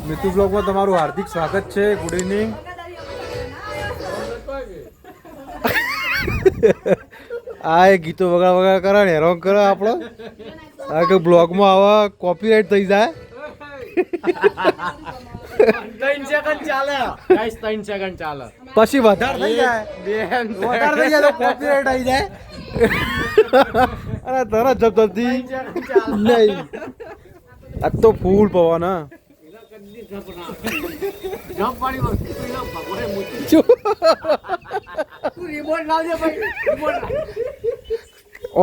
મિતુ બ્લોગમાં તમારું હાર્દિક સ્વાગત છે. Good evening. આ એ ગીતો વગાડ કરે ને હેરાન કરે આપણો. આ કે બ્લોગમાં આવા કોપીરાઇટ થઈ જાય. 3 સેકન્ડ ચાલે ગાઈસ, 3 સેકન્ડ ચાલે પછી વધારે થઈ જાય. વધારે થઈ જાય તો કોપીરાઇટ આવી જાય. અરે તરત જબરદસ્તી નહીં. આ તો ફૂલ પવન હા.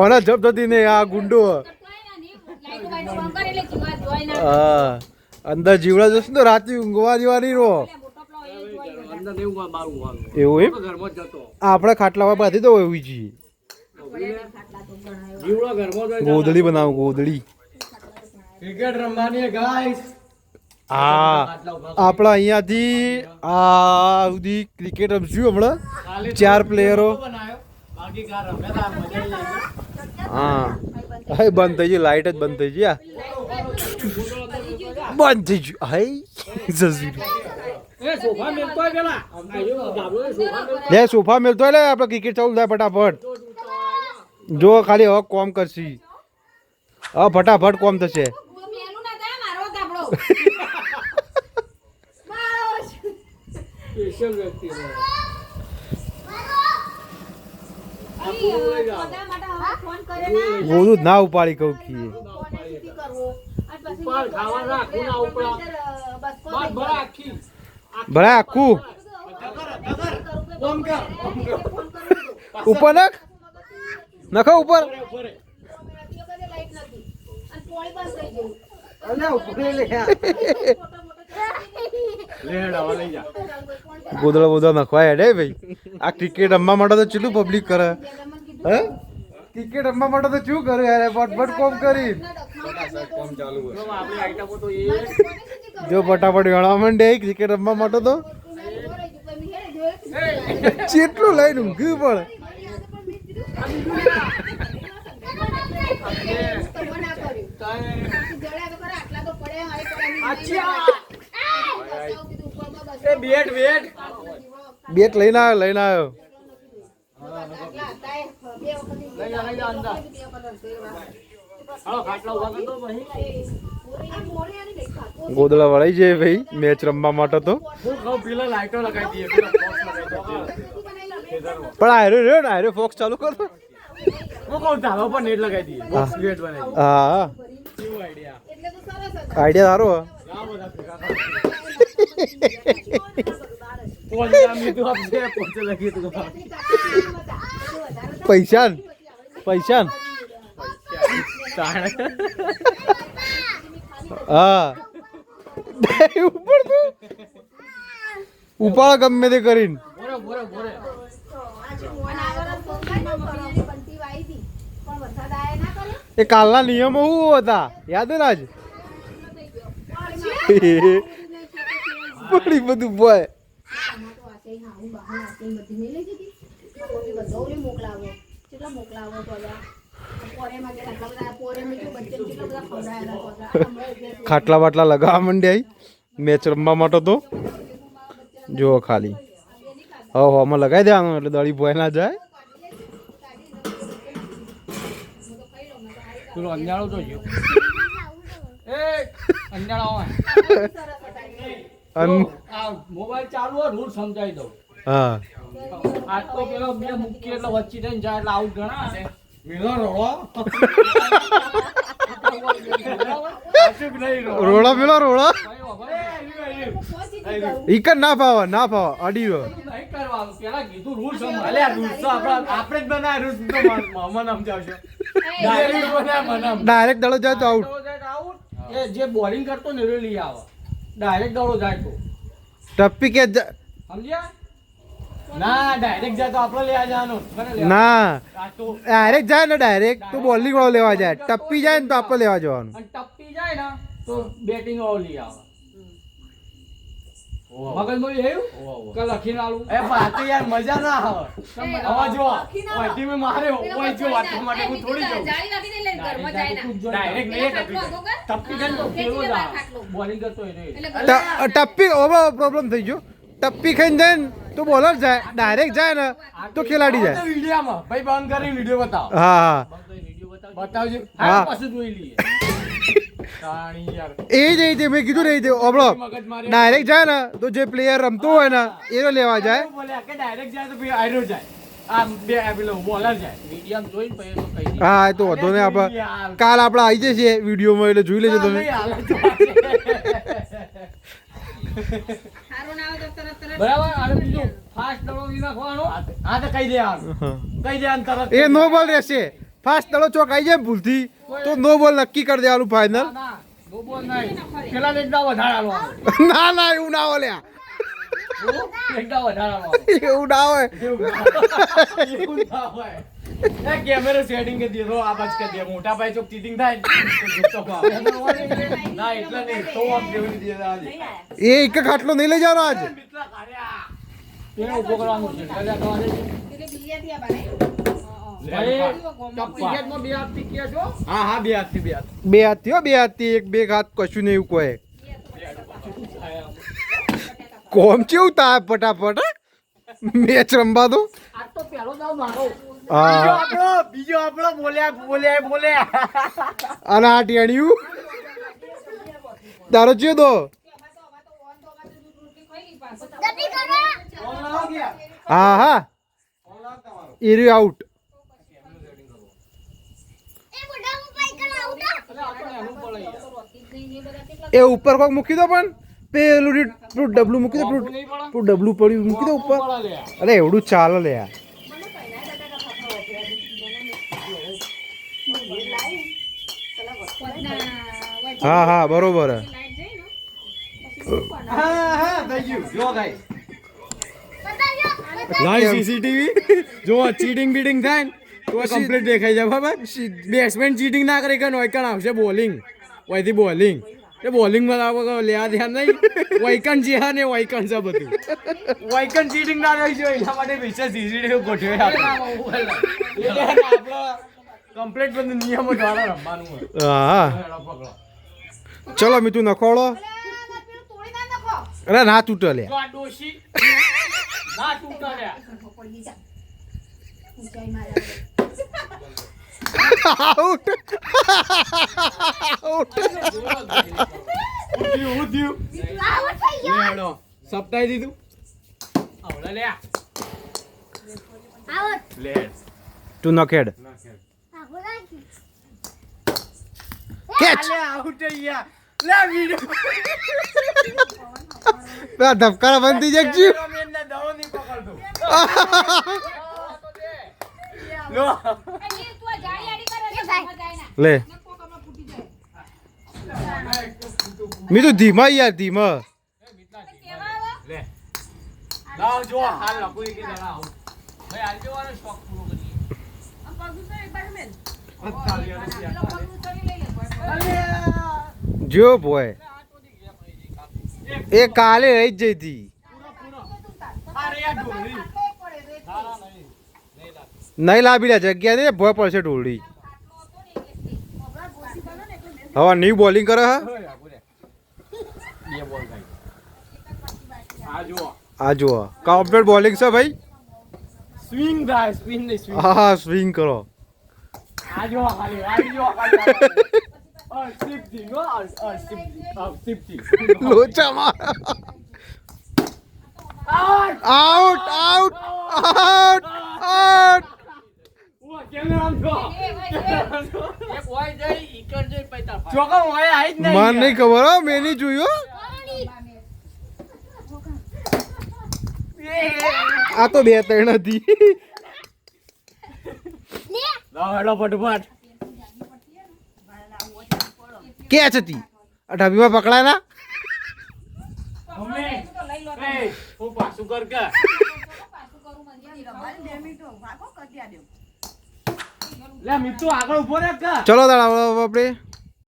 ઓના જબરદસ્તી નહીં, આ ગુંડો. હા અંદર જીવડા જશે તો રાતે ઊંઘવા જેવાની રહો. એવું એમ આપણે ખાટલામાં બાંધી દો એવી છીએ. ગોદડી બનાવો ગોદડી. ક્રિકેટ રમવાની ગાઈસ. હા આપણા અહીંયાથી આ સુધી ક્રિકેટ રમશું હમણાં 4 પ્લેયરો. હા હા બંધ થઈ ગયું, લાઈટ જ બંધ થઈ ગઈ. બંધ થઈ ગયું. હાય લે સોફા મેલતો લે આપણે ક્રિકેટ ચાલુ થાય ફટાફટ. જો ખાલી હવે કોમ કરશી. હા ફટાફટ કોમ થશે. ગોદું ના ઉપાડી કહું કી ભરા આખું ઉપર નખો ઉપર. ગોદડા બોદડા નખવાય હેડે ભાઈ. આ ક્રિકેટ રમવા માટે તો ચેટલું પબ્લિક કરે. હે ક્રિકેટ રમવા માટે તો શું કરે યાર, ફટફટ કોમ કરી. જો ફટાફટ ગણવા માંડે ક્રિકેટ રમવા માટે તો ચેટલું લઈને ઊંઘ્યું પણ. બેટ લઈને આવ્યો. ગોદડા વળાઈ જાય ભાઈ મેચ રમવા માટે તો. પણ આયરો રહ્યો ને આયરો ફોક્સ ચાલુ કરો. હા આઈડિયા સારો. પૈસા હા ઉપાડ ગમે તે કરીને. એ કાલના નિયમો શું હતા યાદ ને આજ? પડી બધું બોય. ખાટલા બાટલા લગાવવા માંડ્યા મેચ રમવા માટે તો. જો ખાલી હવે આમાં લગાવી દેવાનું એટલે દળી ભોય ના જાય. અંજાળો તો મોબાઈલ ચાલુ હોય રૂલ સમજાવી દઉં. હા આજ તો પેલો બે મૂકી એટલે વચ્ચે થઈને જાય એટલે આઉટ ગણા. રોડા પેલા રોડા ઈક ના ફાવે અડી ગયો. પેલા કીધું રૂલ સમજાય. આપણે જ બનાવ્યા રૂલ સમજાવશો. ડાયરેક્ટ દડો જાય તો આઉટ. એ જે બોલિંગ કરતો ને એ લઈ આવે. ડાયરેક્ટ દડો જાય તો ટપ્પી કે સમજ્યા ના. ડાયરેક્ટ જાય તો આપણે લેવા જવાનું ના. ડાયરેક્ટ જાય ને ડાયરેક્ટ તો બોલિંગ વાળો લેવા જાય. ટપ્પી જાય ને તો આપણે લેવા જવાનું. અને ટપ્પી જાય ને તો બેટિંગ વાળો લઈ આવે. મગજમાં એવું કે લખીને આલું એ પાછી યાર મજા ના આવે હવે જો ઓયથી મેં મારે ઓય જો વાટવા માટે હું થોડી જાઉં ડાયરેક્ટ નહીં તપી ગયો તો કેવો જા બોલિંગ કરતો હોય રે ટપ્પી ઓવર પ્રોબ્લેમ થઈ ગયો ટપ્પી ખાઈને જાય ને તો બોલર જાય ડાયરેક્ટ જાય ને તો ખેલાડી જાય વિડીયોમાં ભાઈ બંધ કરી વિડીયો બતાવો હા બતાવજો હા. હા પાછું જોઈ લઈએ તાણી યાર એ જ રીતે મેં કીધું ને એ રીતે ઓબળો ડાયરેક્ટ જાય ને તો જે પ્લેયર રમતો હોય ને એનો લેવા જાય બોલ્યા કે ડાયરેક્ટ જાય તો પછી આયરો જાય આ બે પેલો બોલર જાય મીડિયમ જોઈને પછી તો કહી દઈએ હા એ તો વધો ને આપણે કાલ આપણે આવી જઈએ વિડીયોમાં એટલે જોઈ લેજો તમે બરાબર અને બીજું ફાસ્ટ દડો નહીં નાખવાનો હા તો કહી દે આમ કહી દે આમ તરત એ નો બોલ રહેશે ફાસ્ટ દડો ચોક આવી જાય ભૂલથી તો નો બોલ નક્કી કરી દેવાનું ફાઇનલ ના બહુ બોલ નહીં પેલા ને એકદમ વધારાનો ના ના એવું ના હોય લ્યા એકદમ વધારાનો એવું ના હોય એવું ના હોય. એ કેમેરો સેટિંગ કરી દીધો આ બાજ કરી દે મોટા ભાઈ ચોક ચીટિંગ થાય ને તો ગુસ્સો આવે. ના એટલે નહીં તો આમ જેવી દે આજે એ એક ખાટલો નહીં લઈ જવાનો આજ મિત્ર કાર્યા એને ઉભો કરવાનું છે કદાચ તો આજે ભાઈ ક્રિકેટમાં બે હાથ ટીક્યા છો હા હા બે હાથથી બે હાથ બે હાથથી હો બે હાથથી એક બે હાથ કશું નહીં એવું કહે કોમ કેવું થાય ફટાફટ મેચ રમવા દો આજ તો પહેલો દાવ મારો હા બીજો આપણો બોલ્યા અને આ ટેણિયું તારો ચિયો દો હા હા એરી આઉટ એ ઉપર કોક મૂકી દો પણ પેલું ડબલું મૂકી દો પેલું ડબલું પડ્યું મૂકી દો ઉપર અરે એવડું ચાલે લે યાર હા હા બરોબર હે. હા થઈ ગયું જો ગાઈ લાઈવ સીસીટીવી જો ચીટિંગ બીટિંગ થાય ને તો કમ્પ્લીટ દેખાઈ જાય બરાબર બેટ્સમેન ચીટિંગ ના કરે કે નોયકણ આવશે બોલિંગ ઓયથી બોલિંગ એ બોલિંગ માં લેવા ધ્યાન નહીં વૈકણ જે હા ને વૈકણ છે બધું વૈકણ ચીટિંગ ના રહી જોઈએ એના માટે વિશેષ સીસીટીવી ગોઠવે આપણો કમ્પ્લીટ બધું નિયમો દ્વારા રમવાનું હોય હા ચલો મીઠું નખોડો અરે ના તૂટે લે જો આ ડોશી ના તૂટાડ્યા આઉટ આઉટ લેડો સપતાઈ દીધું આવડે લે લેડ તું નખેડ કેચ આઉટ યાર લે વિડિયો પેલા ધબકારા બંધ થઈ જાય જીવ મેન ના દવો નહીં પકડતો લો લે મીઠું ધીમા યાર ધીમા લે લાવ જો હાલ લખું કે જરા આઉટ ભાઈ હાલ જવાનો શોખ પૂરો કરીએ જો બોય એ કાલે રહી જ જઈતી અરે યાર ઢોળી નહીં લાવી લે જગ્યા નહીં ભોય પડશે ઢોળી હવે ન્યુ બોલિંગ કરે હા બે બોલ થાય આ જો આ જુઓ કમ્પ્લીટ બોલિંગ છે ભાઈ સ્વિંગ થાય સ્પિન નહીં સ્વિંગ હા હા સ્વિંગ કરો આ જો ખાલી આ જો ખાલી શિફ્ટિંગ શિફ્ટિંગ લોચા માર આઉટ આઉટ આઉટ આઉટ ઓ કેને આમ જો એક હોય જઈ ઈકર જઈ પૈતા ચોકો હોય આઈ જ નહીં મને નહીં ખબર હો મેં નહીં જોયું હો. આ તો બે ત્રણ હતી હેડો ફટફટ કેચ હતી અઢાબીમાં પકડાય ના મમ્મી એ હું પાછું કર કે લે મિત્તુ આગળ ઉભો રહે કે ચલો દાડા આપણે